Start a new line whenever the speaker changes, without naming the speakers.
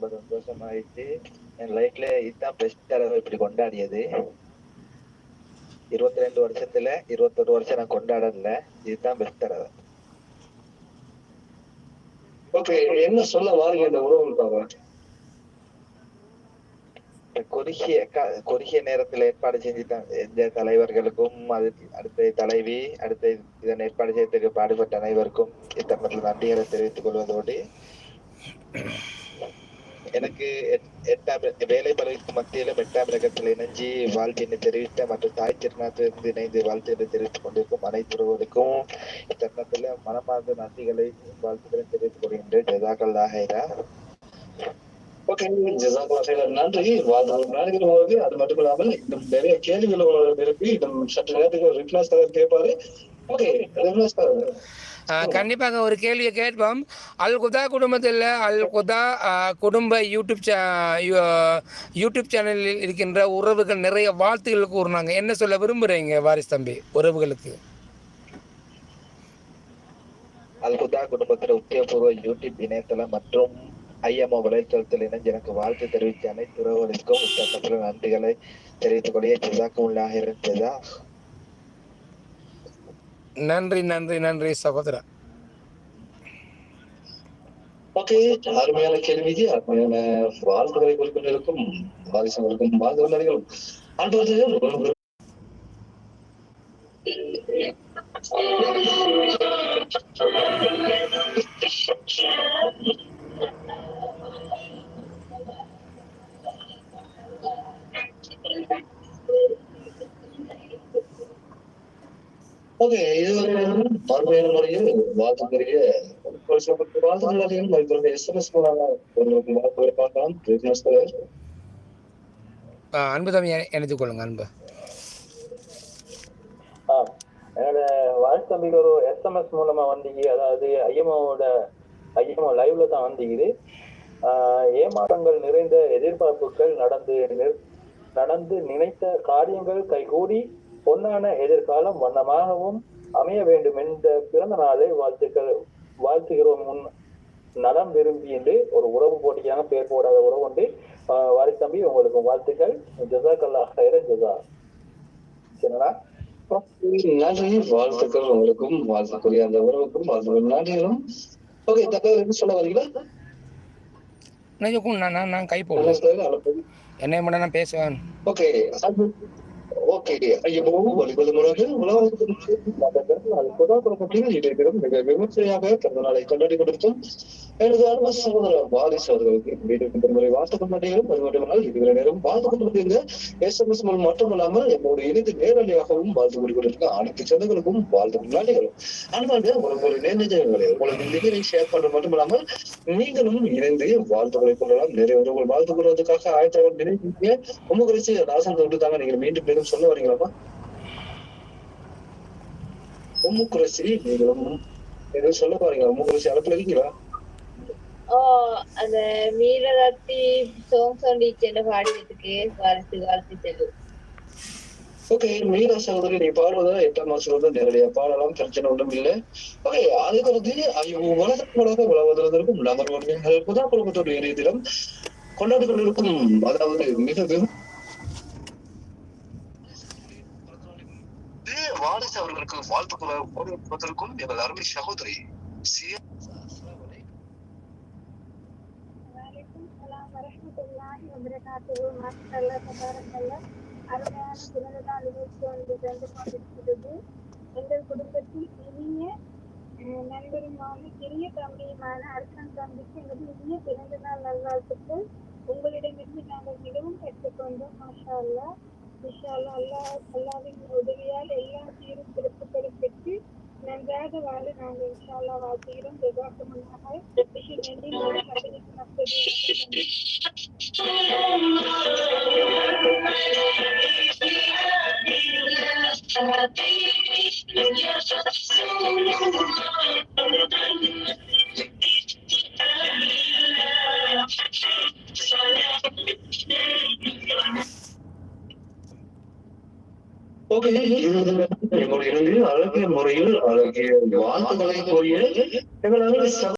ரொம்ப சந்தோஷமாயிட்டு. என் லைஃப்ல இதுதான் பெஸ்ட் தடவை இப்படி கொண்டாடியது. 22 வருஷத்துல 21 வருஷம் நான் கொண்டாடல. இதுதான் பெஸ்ட் தடவை.
ஓகே, என்ன சொல்ல வாரீங்க இந்த உறவுகளுக்காக?
குறுகிய நேரத்தில் ஏற்பாடு செஞ்ச தலைவர்களுக்கும், அது அடுத்த தலைவி, அடுத்த இதன் ஏற்பாடு செய்யறதுக்கு பாடுபட்ட அனைவருக்கும் இத்தருணத்தில் நன்றிகளை தெரிவித்துக் கொள்வதோடு, எனக்கு வேலை பலவிற்கு மத்தியிலும் 8ஆம் இலக்கத்தில் இணைஞ்சி வாழ்த்தினை தெரிவித்த மற்றும் தாய் திருநாட்டிலிருந்து இணைந்து வாழ்த்தினை தெரிவித்துக் கொண்டிருக்கும் அனைத்து உறவுகளுக்கும் இத்தருணத்தில் மனமார்ந்த நன்றிகளை வாழ்த்துக்களை தெரிவித்துக் கொள்கின்றேன். ஜஸாக்கல்லாஹ் ஹைரா.
ஓகே, ஜஸாக்கல்லாஹ் நன்றி. வாழ்த்துக்கள். அது மட்டும் இல்லாமல் இன்னும் நிறைய கேள்விகள் எழுப்பி இன்னும் சற்று நேரத்துக்கு ரிப்ளாஸ் கேட்பாரு. ஓகே, ரிப்ளாஸ்
கண்டிப்பாக ஒரு கேள்வியை கேட்போம். அல் குதா குடும்பத்தில் அல் குதா குடும்ப யூடியூப் சேனலில் இருக்கின்ற உறவுகள் நிறைய வாழ்த்துக்கள் கூறினாங்க. என்ன சொல்ல விரும்புகிறீங்க வாரிஸ் தம்பி உறவுகளுக்கு?
அல் குதா குடும்பத்தில் உத்தியோகபூர்வ யூடியூப் இணையதளம் மற்றும் ஐஎம்ஓ வலைத்தளத்தில் இணைஞ்சு எனக்கு வாழ்த்து தெரிவித்த அனைத்து உறவுகளுக்கும் இத்தருணத்தில் நன்றிகளை தெரிவித்துக் கொள்ளிய ஜஸாக்குமுல்லாஹ் ஜஸா.
நன்றி நன்றி நன்றி சகோதரா.
ஓகே, அருமையான கேள்விக்கு அருமையான வாழ்த்துக்களை குறிப்பிட்டிருக்கும் வாரிசுகளுக்கும் வாழ்த்து நன்றிகளும். அன்பு ஓகே, இதுவரை அருமையான முறையில் வாழ்த்துக்குரிய வாழ்த்துக்கள் எஸ்எம்எஸ் உங்களுக்கு வாழ்த்துக்களை பார்க்கலாம்.
அன்பு தம்பி இணைத்துக் கொள்ளுங்க. அன்பு
என்னோட வாரிசு தம்பிக்கு ஒரு எஸ்எம்எஸ் மூலமா வந்தீங்க. அதாவது ஐஎம்ஓ லைவ்ல தான் வந்தீங்க. ஏமாற்றங்கள் நிறைந்த எதிர்பார்ப்புகள் நடந்து நினைத்த காரியங்கள் கைகூடி பொன்னான எதிர்காலம் வண்ணமாகவும் அமைய வேண்டும் என்ற பிறந்த நாளை வாழ்த்துகிறோம். நலம் விரும்பி என்று ஒரு உறவு போட்டியாக பேர் போடாத உறவு உண்டு. வாரிசு தம்பி உங்களுக்கு வாழ்த்துக்கள். ஜஸாக்கல்லாஹ் ஹைரன் ஜஸா. சரிங்களா?
நன்றி, வாழ்த்துக்கள் உங்களுக்கும் வாழ்த்துக்குரிய அந்த உறவுக்கும் வாழ்த்துக்கள் நன்றிகளும். ஓகே, தகவல் சொல்ல வரீங்களா?
நான் கை போடுவேன். என்னை மட்டும் நான் பேசுவேன்.
ஓகே ஓகே, ஐயோ வழிபது முறைகள் மிக விமர்சையாக பிறந்த நாளை கொண்டாடி கொடுத்தும் எனது அன்பு சகோதரர் வாரிசு அவர்களுக்கு வீட்டுக்கு பெருமுறை வாழ்த்துக்கள் நன்றிகளும். அது மட்டுமல்லாமல் இதுவரை நேரம் வாழ்த்து கொண்டிருந்த எஸ்எம்எஸ் மூலம் மட்டுமல்லாமல் என்னோடு இணைந்து நேரடியாகவும் வாழ்த்து கொண்டிருக்க அனைத்து சொந்தங்களுக்கும் வாழ்த்துக்கள் நன்றிகளும். அன்பான ஒரு நேர்நிஜங்களை உங்களுக்கு நிகழை ஷேர் பண்றது மட்டுமல்லாமல் நீங்களும் இணைந்து வாழ்த்துக்களை கொள்ளலாம். நிறைய உறவுகள் வாழ்த்து கொள்வதற்காக ஆயத்தவர்கள் நினைக்கிறீங்க. உமகுறிச்சி ராசன் தொண்டுதாங்க. நீங்கள் மீண்டும் மேலும் சொல்ல வரீங்களாப்பா? உம்முக்குரசி நீங்களும் எதுவும் சொல்ல போறீங்களா? உம்முக்குரசி அழைப்புல இருக்கீங்களா?
அந்த மீரராத்தி சாங் சொன்னிச்சேன் பாடியதுக்கு வாழ்த்து செல்லும்.
ஓகே, மீரா சகோதரி நீ பாடுவதா 8ஆம் மாசம் நேரடியா பாடலாம், பிரச்சனை ஒன்றும் இல்லை. ஓகே, அதுக்கு வளர்க்க வளர்வதற்கும் நபர் ஒன்றியங்கள் புதா குடும்பத்தோடு இணையத்திலும் கொண்டாடி கொண்டிருக்கும் அதாவது மிக வாரிசு அவர்களுக்கு வாழ்த்துக்களை கொடுப்பதற்கும் எனது அருமை சகோதரி
எங்கள் குடும்பத்தில் இனிய நண்பருமான சிறிய தம்பியுமான அர்சன் தம்பிக்கு எங்களது இனிய பிறந்த நாள் நல்வாழ்த்துக்கள். உங்களிடமிருந்து நாங்கள் மிகவும் கற்றுக்கொண்டோம். மாஷா அல்லாஹ். இன்ஷா அல்லாஹ் அல்லாஹ்வின் உதவியால் எல்லா சீரும் சிறப்புகளும் பெற்று நன்றாக வாழ நாங்கள் இன்ஷா அல்லாஹ் வாழ்த்துகிறோம். ஜஸாக்குமுல்லாஹ்.
அழகிய முறையில் அழகிய வாழ்த்துக்களை கூறிய